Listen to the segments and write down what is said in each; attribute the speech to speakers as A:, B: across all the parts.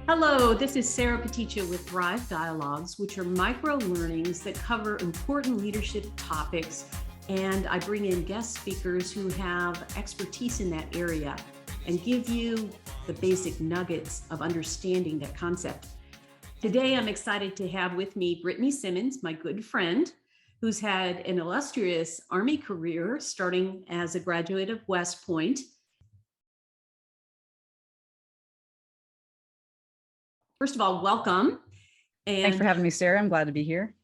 A: Hello, this is Sarah Petitia with Thrive Dialogues, which are micro learnings that cover important leadership topics. And I bring in guest speakers who have expertise in that area and give you the basic nuggets of understanding that concept. Today, I'm excited to have with me Brittany Simmons, my good friend, who's had an illustrious Army career starting as a graduate of West Point. First of all, welcome.
B: Thanks for having me, Sarah. I'm glad to be here.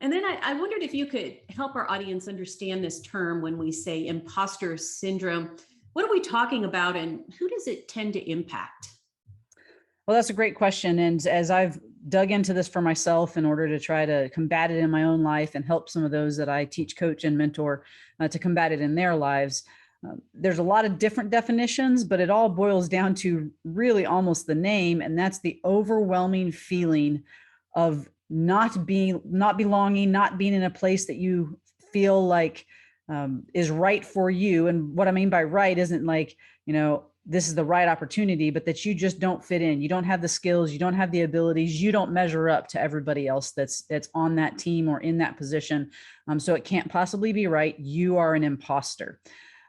A: And then I wondered if you could help our audience understand this term when we say imposter syndrome. What are we talking about and who does it tend to impact?
B: Well, that's a great question. And as I've dug into this for myself in order to try to combat it in my own life and help some of those that I teach, coach, and mentor to combat it in their lives, there's a lot of different definitions, but it all boils down to really almost the name, and that's the overwhelming feeling of not belonging, not being in a place that you feel like is right for you. And what I mean by right isn't like, this is the right opportunity, but that you just don't fit in. You don't have the skills, you don't have the abilities, you don't measure up to everybody else that's on that team or in that position. So it can't possibly be right. You are an imposter.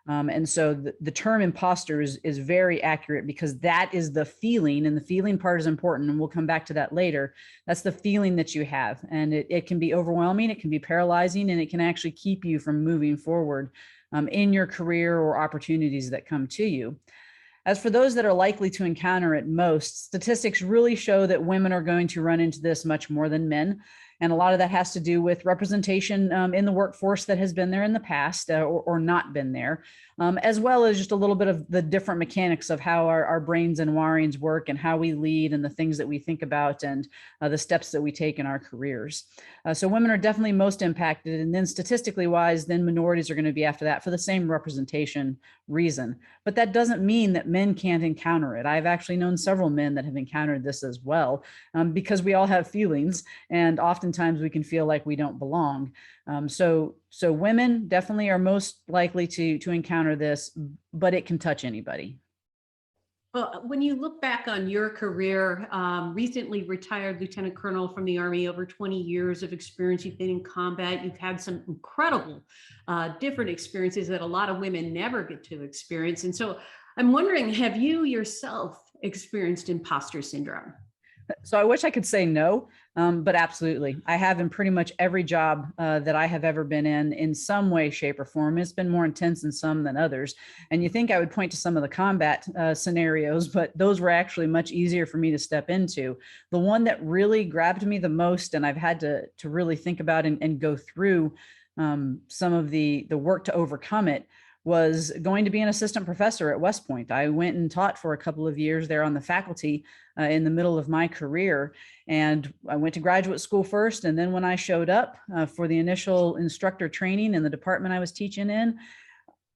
B: And so the term imposter is very accurate because that is the feeling, and the feeling part is important. And we'll come back to that later. That's the feeling that you have. And it can be overwhelming, it can be paralyzing, and it can actually keep you from moving forward in your career or opportunities that come to you. As for those that are likely to encounter it most, statistics really show that women are going to run into this much more than men. And a lot of that has to do with representation in the workforce that has been there in the past or not been there, as well as just a little bit of the different mechanics of how our brains and wirings work and how we lead and the things that we think about and the steps that we take in our careers. So women are definitely most impacted. And then statistically wise, then minorities are going to be after that for the same representation reason. But that doesn't mean that men can't encounter it. I've actually known several men that have encountered this as well, because we all have feelings, and oftentimes we can feel like we don't belong. So women definitely are most likely to encounter this, but it can touch anybody.
A: Well, when you look back on your career, recently retired Lieutenant Colonel from the Army, over 20 years of experience, you've been in combat, you've had some incredible different experiences that a lot of women never get to experience. And so I'm wondering, have you yourself experienced imposter syndrome?
B: So I wish I could say no, but absolutely. I have in pretty much every job that I have ever been in some way, shape, or form. It's been more intense in some than others. And you think I would point to some of the combat scenarios, but those were actually much easier for me to step into. The one that really grabbed me the most, and I've had to really think about and go through some of the work to overcome it, was going to be an assistant professor at West Point. I went and taught for a couple of years there on the faculty in the middle of my career. And I went to graduate school first. And then when I showed up for the initial instructor training in the department I was teaching in,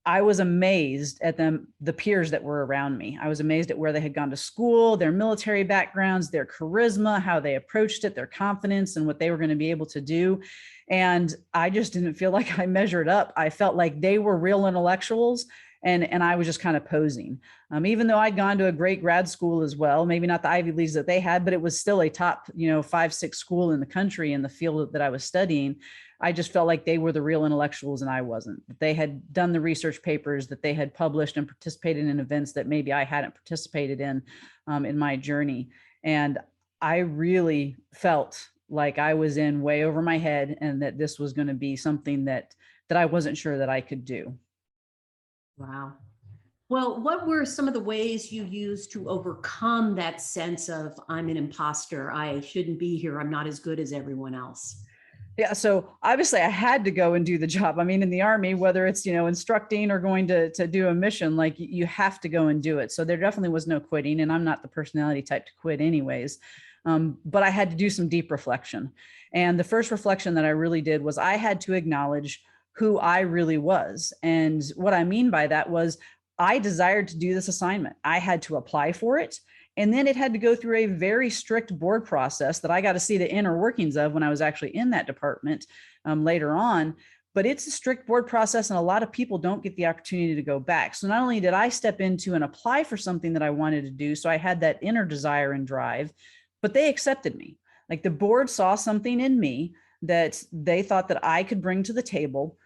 B: I was amazed at the peers that were around me. I was amazed at where they had gone to school, their military backgrounds, their charisma, how they approached it, their confidence, and what they were going to be able to do. And I just didn't feel like I measured up. I felt like they were real intellectuals, and I was just kind of posing. Even though I'd gone to a great grad school as well, maybe not the Ivy Leagues that they had, but it was still a top, 5-6 school in the country in the field that I was studying. I just felt like they were the real intellectuals and I wasn't. They had done the research papers, that they had published and participated in events that maybe I hadn't participated in my journey. And I really felt like I was in way over my head and that this was going to be something that I wasn't sure that I could do.
A: Wow. Well, what were some of the ways you used to overcome that sense of I'm an imposter, I shouldn't be here, I'm not as good as everyone else?
B: Yeah. So obviously I had to go and do the job. I mean, in the Army, whether it's, instructing or going to do a mission, like you have to go and do it. So there definitely was no quitting, and I'm not the personality type to quit anyways. But I had to do some deep reflection. And the first reflection that I really did was I had to acknowledge who I really was. And what I mean by that was I desired to do this assignment. I had to apply for it. And then it had to go through a very strict board process that I got to see the inner workings of when I was actually in that department later on. but it's a strict board process and a lot of people don't get the opportunity to go back. So not only did I step into and apply for something that I wanted to do, so I had that inner desire and drive, but they accepted me. Like the board saw something in me that they thought that I could bring to the table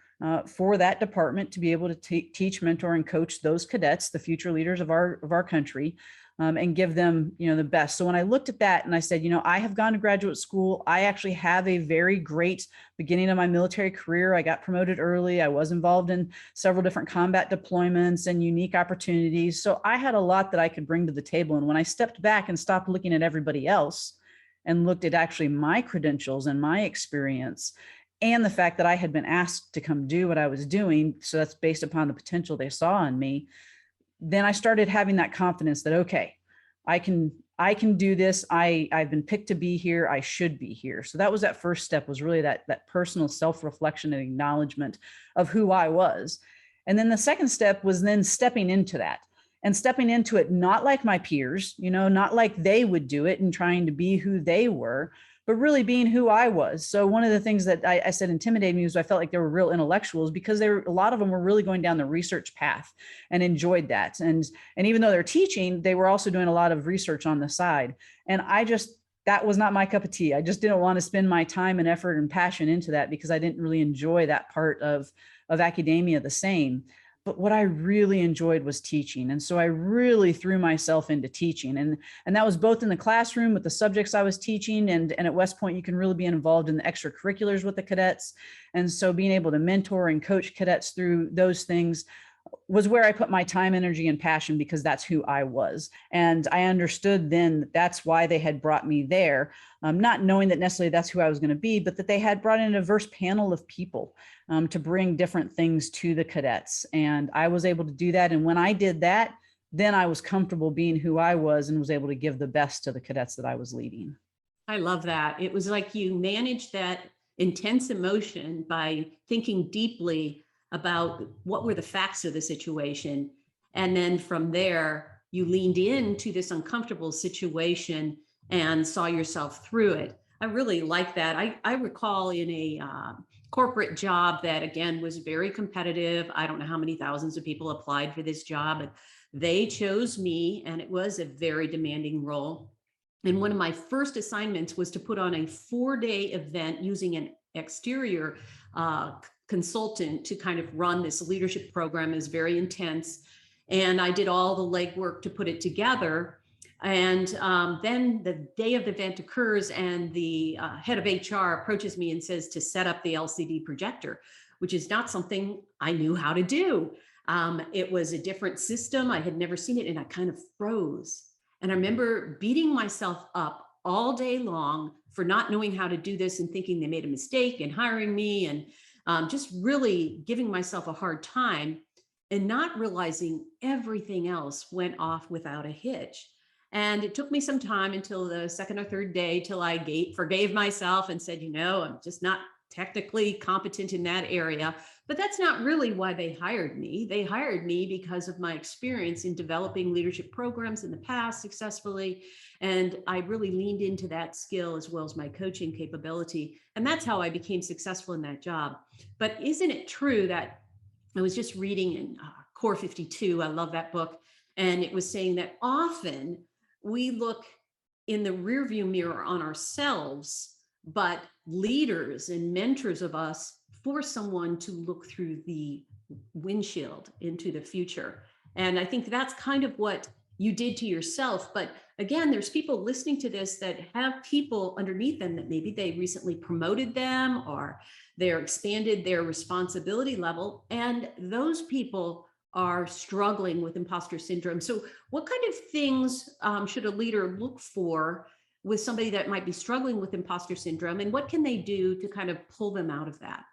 B: for that department to be able to teach, mentor, and coach those cadets, the future leaders of our country, and give them, the best. So when I looked at that and I said, I have gone to graduate school, I actually have a very great beginning of my military career. I got promoted early. I was involved in several different combat deployments and unique opportunities. So I had a lot that I could bring to the table. And when I stepped back and stopped looking at everybody else and looked at actually my credentials and my experience, and the fact that I had been asked to come do what I was doing, so that's based upon the potential they saw in me, then I started having that confidence that, okay, I can do this. I've been picked to be here. I should be here. So that was that first step, was really that personal self-reflection and acknowledgement of who I was. And then the second step was then stepping into that, and stepping into it, not like my peers, not like they would do it and trying to be who they were, but really being who I was. So one of the things that I said intimidated me was I felt like they were real intellectuals, because a lot of them were really going down the research path and enjoyed that. And even though they're teaching, they were also doing a lot of research on the side. And that was not my cup of tea. I just didn't want to spend my time and effort and passion into that, because I didn't really enjoy that part of academia the same. But what I really enjoyed was teaching. And so I really threw myself into teaching. And that was both in the classroom with the subjects I was teaching. And at West Point, you can really be involved in the extracurriculars with the cadets. And so being able to mentor and coach cadets through those things was where I put my time, energy, and passion, because that's who I was. And I understood then that that's why they had brought me there, not knowing that necessarily that's who I was going to be, but that they had brought in a diverse panel of people to bring different things to the cadets. And I was able to do that. And when I did that, then I was comfortable being who I was and was able to give the best to the cadets that I was leading.
A: I love that. It was like you managed that intense emotion by thinking deeply about what were the facts of the situation. And then from there, you leaned into this uncomfortable situation and saw yourself through it. I really like that. I recall in a corporate job that, again, was very competitive. I don't know how many thousands of people applied for this job, but they chose me, and it was a very demanding role. And one of my first assignments was to put on a 4-day event using an exterior consultant to kind of run this leadership program. Is very intense. And I did all the legwork to put it together. And then the day of the event occurs, and the head of HR approaches me and says to set up the LCD projector, which is not something I knew how to do. It was a different system. I had never seen it, and I kind of froze. And I remember beating myself up all day long for not knowing how to do this and thinking they made a mistake in hiring me, and just really giving myself a hard time, and not realizing everything else went off without a hitch. And it took me some time, until the second or third day, till I forgave myself and said, I'm just not technically competent in that area. But that's not really why they hired me. They hired me because of my experience in developing leadership programs in the past successfully. And I really leaned into that skill as well as my coaching capability. And that's how I became successful in that job. But isn't it true that I was just reading in Core 52, I love that book, and it was saying that often we look in the rearview mirror on ourselves, but leaders and mentors of us force someone to look through the windshield into the future. And I think that's kind of what you did to yourself. But again, there's people listening to this that have people underneath them that maybe they recently promoted them, or they're expanded their responsibility level, and those people are struggling with imposter syndrome. So what kind of things should a leader look for with somebody that might be struggling with imposter syndrome, and what can they do to kind of pull them out of that?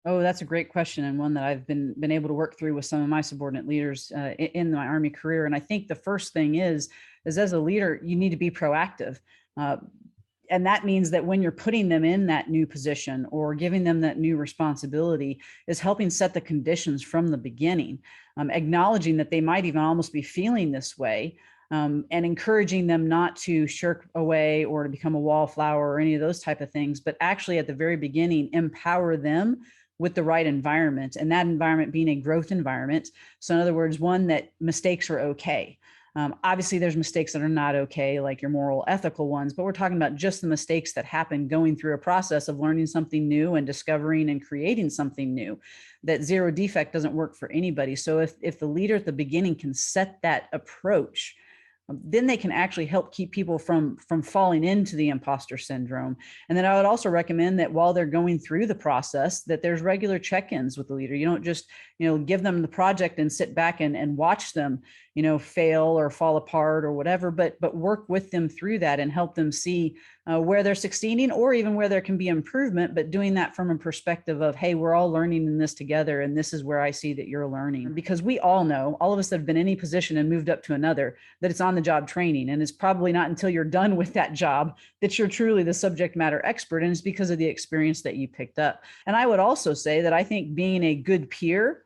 B: Oh, that's a great question, and one that I've been able to work through with some of my subordinate leaders in my Army career. And I think the first thing is as a leader, you need to be proactive. And that means that when you're putting them in that new position or giving them that new responsibility, is helping set the conditions from the beginning, acknowledging that they might even almost be feeling this way, and encouraging them not to shirk away or to become a wallflower or any of those type of things, but actually at the very beginning, empower them with the right environment, and that environment being a growth environment. So in other words, one that mistakes are okay. Obviously, there's mistakes that are not okay, like your moral, ethical ones, but we're talking about just the mistakes that happen going through a process of learning something new and discovering and creating something new. That zero defect doesn't work for anybody. So if the leader at the beginning can set that approach, then they can actually help keep people from falling into the imposter syndrome. And then I would also recommend that while they're going through the process, that there's regular check-ins with the leader. You don't just, give them the project and sit back and watch them, fail or fall apart or whatever, but work with them through that and help them see where they're succeeding or even where there can be improvement, but doing that from a perspective of, hey, we're all learning in this together. And this is where I see that you're learning. Because we all know, all of us that have been in any position and moved up to another, that it's on the job training. And it's probably not until you're done with that job that you're truly the subject matter expert. And it's because of the experience that you picked up. And I would also say that I think being a good peer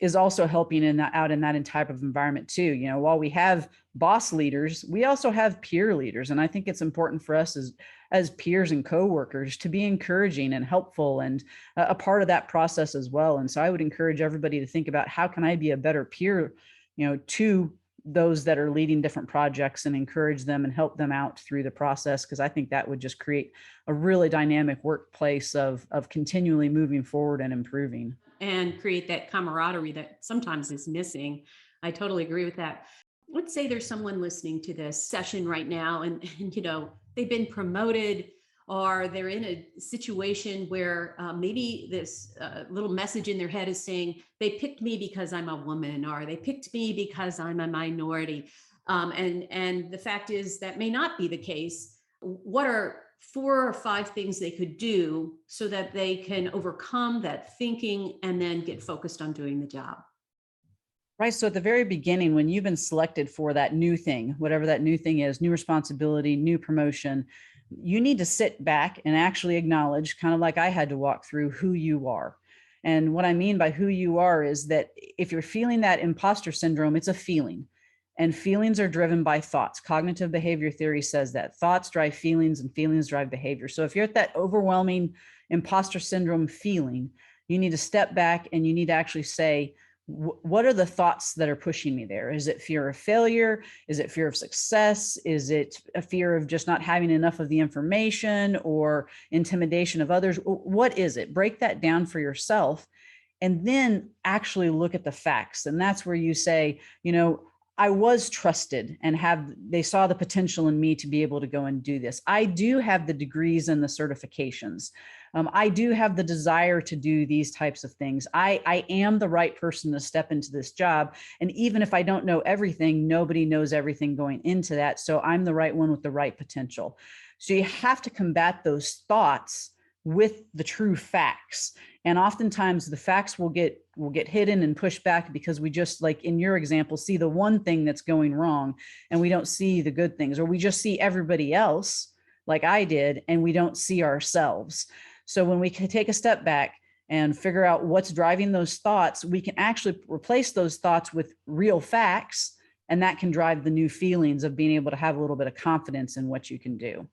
B: is also helping out in that type of environment too. While we have boss leaders, we also have peer leaders. And I think it's important for us as peers and coworkers to be encouraging and helpful and a part of that process as well. And so I would encourage everybody to think about, how can I be a better peer, to those that are leading different projects, and encourage them and help them out through the process. Because I think that would just create a really dynamic workplace of continually moving forward and improving.
A: And create that camaraderie that sometimes is missing. I totally agree with that. Let's say there's someone listening to this session right now and they've been promoted, or they're in a situation where maybe this little message in their head is saying, they picked me because I'm a woman, or they picked me because I'm a minority. And the fact is that may not be the case. What are 4 or 5 things they could do so that they can overcome that thinking and then get focused on doing the job?
B: Right. So at the very beginning, when you've been selected for that new thing, whatever that new thing is, new responsibility, new promotion, you need to sit back and actually acknowledge, kind of like I had to walk through, who you are. And what I mean by who you are is that if you're feeling that imposter syndrome, it's a feeling. And feelings are driven by thoughts. Cognitive behavior theory says that thoughts drive feelings and feelings drive behavior. So if you're at that overwhelming imposter syndrome feeling, you need to step back and you need to actually say, what are the thoughts that are pushing me there? Is it fear of failure? Is it fear of success? Is it a fear of just not having enough of the information, or intimidation of others? What is it? Break that down for yourself and then actually look at the facts. And that's where you say, I was trusted and they saw the potential in me to be able to go and do this. I do have the degrees and the certifications. I do have the desire to do these types of things. I am the right person to step into this job. And even if I don't know everything, nobody knows everything going into that. So I'm the right one with the right potential. So you have to combat those thoughts with the true facts. And oftentimes the facts will get hidden and pushed back because we just, like in your example, see the one thing that's going wrong and we don't see the good things, or we just see everybody else like I did and we don't see ourselves. So when we can take a step back and figure out what's driving those thoughts, we can actually replace those thoughts with real facts. And that can drive the new feelings of being able to have a little bit of confidence in what you can do.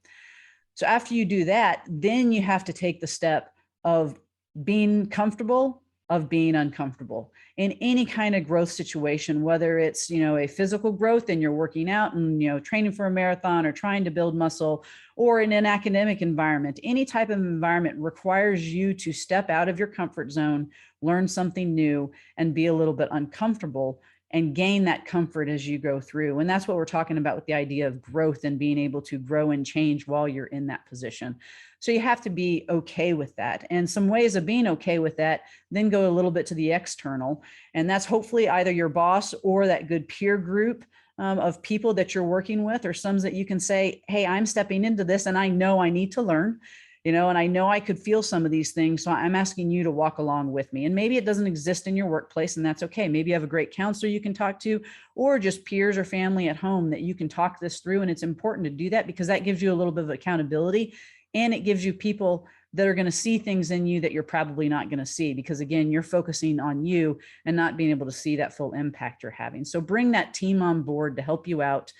B: So after you do that, then you have to take the step of being comfortable, of being uncomfortable in any kind of growth situation, whether it's, a physical growth and you're working out and, training for a marathon or trying to build muscle, or in an academic environment. Any type of environment requires you to step out of your comfort zone, learn something new, and be a little bit uncomfortable and gain that comfort as you go through. And that's what we're talking about with the idea of growth and being able to grow and change while you're in that position. So you have to be okay with that. And some ways of being okay with that, then go a little bit to the external. And that's hopefully either your boss or that good peer group of people that you're working with, or some that you can say, hey, I'm stepping into this and I know I need to learn. And I know I could feel some of these things. So I'm asking you to walk along with me. And maybe it doesn't exist in your workplace, and that's okay. Maybe you have a great counselor you can talk to, or just peers or family at home that you can talk this through. And it's important to do that because that gives you a little bit of accountability, and it gives you people that are going to see things in you that you're probably not going to see, because again, you're focusing on you and not being able to see that full impact you're having. So bring that team on board to help you out.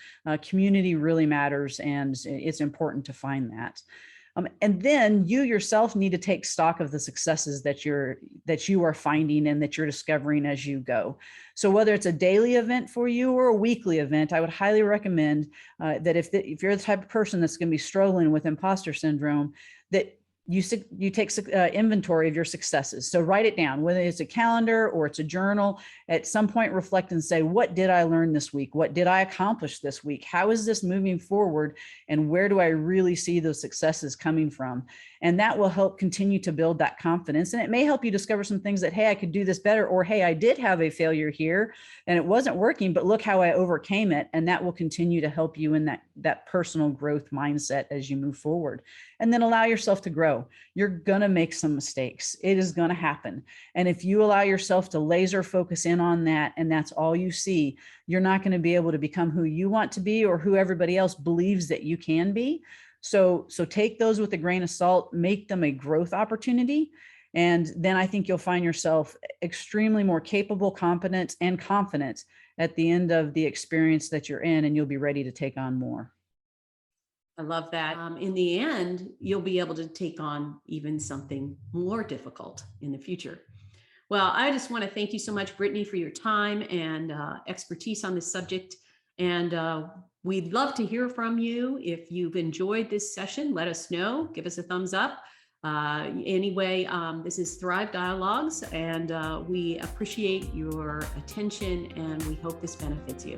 B: Community really matters, and it's important to find that. And then you yourself need to take stock of the successes that you are finding and that you're discovering as you go. So whether it's a daily event for you or a weekly event, I would highly recommend that if you're the type of person that's going to be struggling with imposter syndrome, that you take inventory of your successes. So write it down, whether it's a calendar or it's a journal. At some point, reflect and say, what did I learn this week? What did I accomplish this week? How is this moving forward? And where do I really see those successes coming from? And that will help continue to build that confidence. And it may help you discover some things that, hey, I could do this better, or hey, I did have a failure here and it wasn't working, but look how I overcame it. And that will continue to help you in that personal growth mindset as you move forward. And then allow yourself to grow. You're going to make some mistakes. It is going to happen. And if you allow yourself to laser focus in on that, and that's all you see, you're not going to be able to become who you want to be or who everybody else believes that you can be. So take those with a grain of salt, make them a growth opportunity. And then I think you'll find yourself extremely more capable, competent, and confident at the end of the experience that you're in, and you'll be ready to take on more.
A: I love that. In the end, you'll be able to take on even something more difficult in the future. Well, I just want to thank you so much, Brittany, for your time and expertise on this subject. And we'd love to hear from you. If you've enjoyed this session, let us know. Give us a thumbs up. Anyway, this is Thrive Dialogues, and we appreciate your attention, and we hope this benefits you.